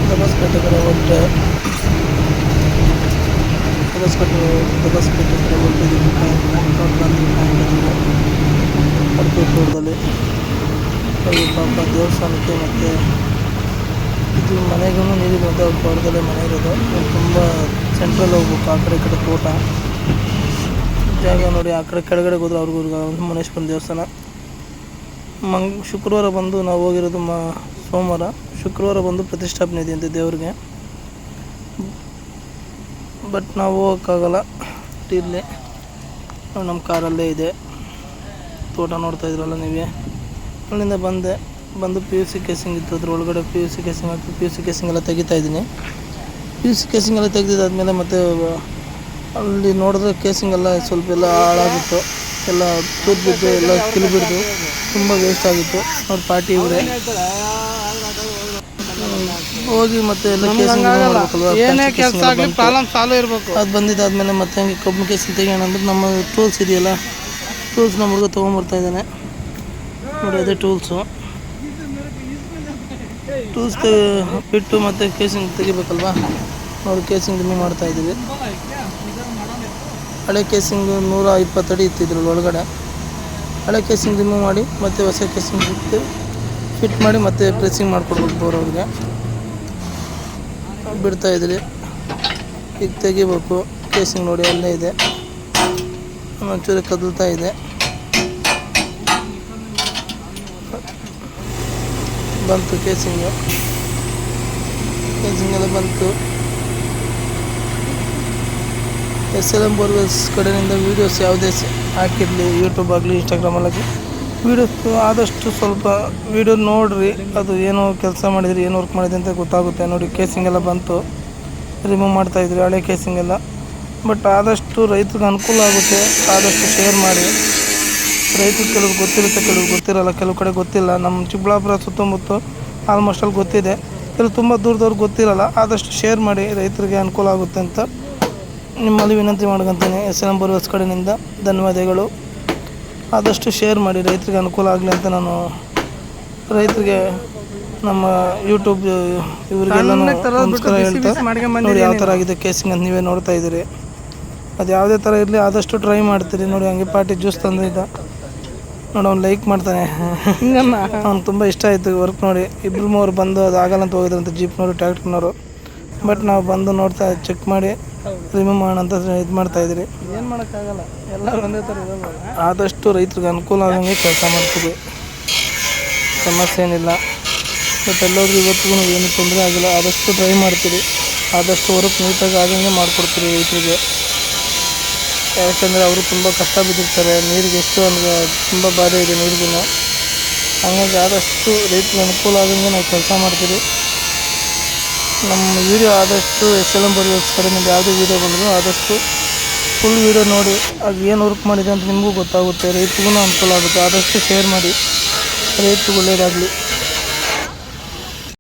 ದಬಸ್ಪೇಟೆ ಕಡೆ ಹೊರಟೆ. ದಬಸ್ಪೇಟೆ ಕಡೆ ಹೊರಟಿದ್ದೀವಿ. ಅಡಿಕೆ ತೋಟದಲ್ಲಿ ಹೋಗಿ ಪಾಪ ದೇವಸ್ಥಾನಕ್ಕೆ ಮತ್ತು ಇದು ಮನೆಗೂ ನೀರಿರುವಂಥ ಅವ್ರ ತೋಟದಲ್ಲೇ ಮನೆ ಇರೋದು. ತುಂಬ ಸೆಂಟ್ರಲ್ ಹೋಗ್ಬೇಕು, ಆ ಕಡೆ ತೋಟ ಜಾಗ ನೋಡಿ. ಆ ಕಡೆ ಕೆಳಗಡೆ ಹೋದ್ರೆ ಅವ್ರಿಗೂ ಮುನೇಶ್ವರನ ದೇವಸ್ಥಾನ. ಶುಕ್ರವಾರ ಬಂದು ನಾವು ಹೋಗಿರೋದು ಸೋಮವಾರ. ಶುಕ್ರವಾರ ಬಂದು ಪ್ರತಿಷ್ಠಾಪನೆ ಇದೆ ಅಂತೆ ದೇವ್ರಿಗೆ. ಬಟ್ ನಾವು ಹೋಗೋಕ್ಕಾಗಲ್ಲ, ಇರಲಿ. ನಮ್ಮ ಕಾರಲ್ಲೇ ಇದೆ ತೋಟ, ನೋಡ್ತಾ ಇದ್ರಲ್ಲ ನೀವೇ. ಅಲ್ಲಿಂದ ಬಂದು ಪಿ ಯು ಸಿ ಕೇಸಿಂಗ್ ಇತ್ತು, ಅದ್ರ ಒಳಗಡೆ ಪಿ ಯು ಸಿ ಕೇಸಿಂಗ್ ಹಾಕಿ ಪಿ ಯು ಸಿ ಕೇಸಿಂಗ್ ಎಲ್ಲ ತೆಗಿತಾಯಿದ್ದೀನಿ. ಪಿ ಯು ಸಿ ಕೇಸಿಂಗ್ ಎಲ್ಲ ತೆಗೆದಿದ್ದಾದ್ಮೇಲೆ ಮತ್ತೆ ಅಲ್ಲಿ ನೋಡಿದ್ರೆ ಕೇಸಿಂಗ್ ಎಲ್ಲ ಸ್ವಲ್ಪ ಎಲ್ಲ ಹಾಳಾಗಿತ್ತು, ಎಲ್ಲ ತೂತು ಬಿದ್ದು ಎಲ್ಲ ಕಿಲಿಬಿಡ್ದು ತುಂಬ ವೇಸ್ಟ್ ಆಗಿತ್ತು. ಅವ್ರ ಪಾರ್ಟಿ ಇವರೇ ಹೋಗಿ ಮತ್ತೆ ಎಲ್ಲ ಕೇಸಿಂಗ್ ಅದು ಬಂದಿದ್ದಾದ್ಮೇಲೆ ಮತ್ತೆ ಹಂಗೆ ಕಬ್ಬು ಕೇಸಿಂಗ್ ತೆಗಿಯೋಣ ಅಂದ್ಬಿಟ್ಟು ನಮ್ಮ ಟೂಲ್ಸ್ ಇದೆಯಲ್ಲ, ಟೂಲ್ಸ್ ನಮ್ಮ ಹುಡುಗ ತೊಗೊಂಬರ್ತಾ ಇದ್ದಾನೆ ನೋಡಿ. ಅದೇ ಟೂಲ್ಸ್ ಬಿಟ್ಟು ಮತ್ತೆ ಕೇಸಿಂಗ್ ತೆಗಿಬೇಕಲ್ವಾ ನೋಡಿ. ಕೇಸಿಂಗ್ ರಿಮೂವ್ ಮಾಡ್ತಾಯಿದ್ದೀವಿ. ಹಳೆ ಕೇಸಿಂಗ್ 120 ಅಡಿ ಇತ್ತಿದ್ರಲ್ಲಿ ಒಳಗಡೆ. ಹಳೆ ಕೇಸಿಂಗ್ ರಿಮೂವ್ ಮಾಡಿ ಮತ್ತೆ ಹೊಸ ಕೇಸಿಂಗ್ ಫಿಟ್ ಮಾಡಿ ಮತ್ತೆ ಪ್ರೆಸ್ಸಿಂಗ್ ಮಾಡಿಕೊಡ್ಬೇಕು ಬೋರವ್ರಿಗೆ. ಬಿಡ್ತಾಯಿದ್ರಿ, ಈಗ ತೆಗಿಬೇಕು. ಕೇಸಿಂಗ್ ನೋಡಿ ಅಲ್ಲೇ ಇದೆ, ಒಂಚೂರು ಕದಲ್ತಾ ಇದೆ. ಬಂತು ಕೇಸಿಂಗ್ ಎಲ್ಲ ಬಂತು. SLM ಬೋರ್ವೆಲ್ಸ್ ಕಡೆಯಿಂದ ವೀಡಿಯೋಸ್ ಯಾವುದೇ ಹಾಕಿರಲಿ, ಯೂಟ್ಯೂಬ್ ಆಗಲಿ ಇನ್ಸ್ಟಾಗ್ರಾಮಲ್ಲಾಗಲಿ ವೀಡಿಯೋಸ್ ಆದಷ್ಟು ಸ್ವಲ್ಪ ವೀಡಿಯೋ ನೋಡಿರಿ. ಅದು ಏನೋ ಕೆಲಸ ಮಾಡಿದ್ರಿ, ಏನು ವರ್ಕ್ ಮಾಡಿದೆ ಅಂತ ಗೊತ್ತಾಗುತ್ತೆ ನೋಡಿ. ಕೇಸಿಂಗ್ ಎಲ್ಲ ಬಂತು, ರಿಮೂವ್ ಮಾಡ್ತಾಯಿದ್ರಿ ಹಳೆ ಕೇಸಿಂಗ್ ಎಲ್ಲ. ಬಟ್ ಆದಷ್ಟು ರೈತರಿಗೆ ಅನುಕೂಲ ಆಗುತ್ತೆ, ಆದಷ್ಟು ಶೇರ್ ಮಾಡಿ. ರೈತರಿಗೆ ಕೆಲವು ಗೊತ್ತಿರುತ್ತೆ, ಕೆಲವು ಗೊತ್ತಿರಲ್ಲ, ಕೆಲವು ಕಡೆ ಗೊತ್ತಿಲ್ಲ. ನಮ್ಮ ಚಿಕ್ಕಬಳ್ಳಾಪುರ ಸುತ್ತಮುತ್ತ ಆಲ್ಮೋಸ್ಟ್ ಅಲ್ಲಿ ಗೊತ್ತಿದೆ, ಕೆಲವು ತುಂಬ ದೂರದವ್ರಿಗೆ ಗೊತ್ತಿರಲ್ಲ. ಆದಷ್ಟು ಶೇರ್ ಮಾಡಿ, ರೈತರಿಗೆ ಅನುಕೂಲ ಆಗುತ್ತೆ ಅಂತ ನಿಮ್ಮಲ್ಲಿ ವಿನಂತಿ ಮಾಡ್ಕೊತೀನಿ. SLM ಬೋರ್ವೆಲ್ಸ್ ಕಡೆಯಿಂದ ಧನ್ಯವಾದಗಳು. ಆದಷ್ಟು ಶೇರ್ ಮಾಡಿ, ರೈತರಿಗೆ ಅನುಕೂಲ ಆಗಲಿ ಅಂತ ನಾನು ರೈತರಿಗೆ ನಮ್ಮ ಯೂಟ್ಯೂಬ್ ಇವರಿಗೆಲ್ಲ ನಮಸ್ಕಾರ ಹೇಳ್ತಾ ನೋಡಿ. ಯಾವ ಥರ ಆಗಿದೆ ಕೇಸಿಂಗ್ ಅಂತ ನೀವೇ ನೋಡ್ತಾ ಇದ್ದೀರಿ. ಅದು ಯಾವುದೇ ಥರ ಇರಲಿ ಆದಷ್ಟು ಟ್ರೈ ಮಾಡ್ತೀರಿ ನೋಡಿ. ಹಂಗೆ ಪಾರ್ಟಿ ಜ್ಯೂಸ್ ತಂದಿದ್ದ ನೋಡಿ, ಅವ್ನು ಲೈಕ್ ಮಾಡ್ತಾನೆ. ಅವ್ನು ತುಂಬ ಇಷ್ಟ ಆಯಿತು ವರ್ಕ್ ನೋಡಿ. 2-3 ಬಂದು ಅದು ಆಗಲ್ಲ ಅಂತ ಹೋಗಿದ್ರಂತೆ, ಜೀಪ್ನವರು ಟ್ರ್ಯಾಕ್ಟರ್ನವರು. ಬಟ್ ನಾವು ಬಂದು ನೋಡ್ತಾ ಚೆಕ್ ಮಾಡಿ ರಿಮೂವ್ ಮಾಡೋಣ ಅಂತ ಇದು ಮಾಡ್ತಾಯಿದ್ರಿ. ಏನು ಮಾಡೋಕ್ಕಾಗಲ್ಲ, ಎಲ್ಲರೂ ಒಂದೇ ಥರ ಇರೋಲ್ಲ. ಆದಷ್ಟು ರೈತರಿಗೆ ಅನುಕೂಲ ಆಗಂಗೆ ಕೆಲಸ ಮಾಡ್ತೀವಿ, ಸಮಸ್ಯೆ ಏನಿಲ್ಲ. ಬಟ್ ಎಲ್ಲೋದ್ರೂ ಇವತ್ತಿಗೂ ಏನು ತೊಂದರೆ ಆಗಿಲ್ಲ. ಆದಷ್ಟು ಟ್ರೈ ಮಾಡ್ತೀರಿ, ಆದಷ್ಟು ವರ್ಕ್ ನೀಟಾಗಿ ಆಗಂಗೆ ಮಾಡಿಕೊಡ್ತೀರಿ ರೈತರಿಗೆ. ಯಾಕಂದರೆ ಅವರು ತುಂಬ ಕಷ್ಟ ಬಿದ್ದಿರ್ತಾರೆ, ನೀರಿಗೆ ಎಷ್ಟು ಅಂದರೆ ತುಂಬ ಬಾಧೆ ಇದೆ ನೀರಿಗೂ. ಹಾಗಾಗಿ ಆದಷ್ಟು ರೈತರಿಗೆ ಅನುಕೂಲ ಆಗಂಗೆ ನಾವು ಕೆಲಸ ಮಾಡ್ತೀವಿ. ನಮ್ಮ ವೀಡಿಯೋ ಆದಷ್ಟು SLM ಬೋರ್ವೆಲ್ಸ್ ಕಡೆಯಿಂದ ಯಾವುದೇ ವೀಡಿಯೋ ಬಂದರೂ ಆದಷ್ಟು ಫುಲ್ ವೀಡಿಯೋ ನೋಡಿ, ಅದು ಏನು ವರ್ಕ್ ಮಾಡಿದೆ ಅಂತ ನಿಮಗೂ ಗೊತ್ತಾಗುತ್ತೆ, ರೈತರಿಗೂ ಅನುಕೂಲ ಆಗುತ್ತೆ. ಆದಷ್ಟು ಶೇರ್ ಮಾಡಿ, ರೈತರಿಗೆ ಒಳ್ಳೆಯದಾಗಲಿ.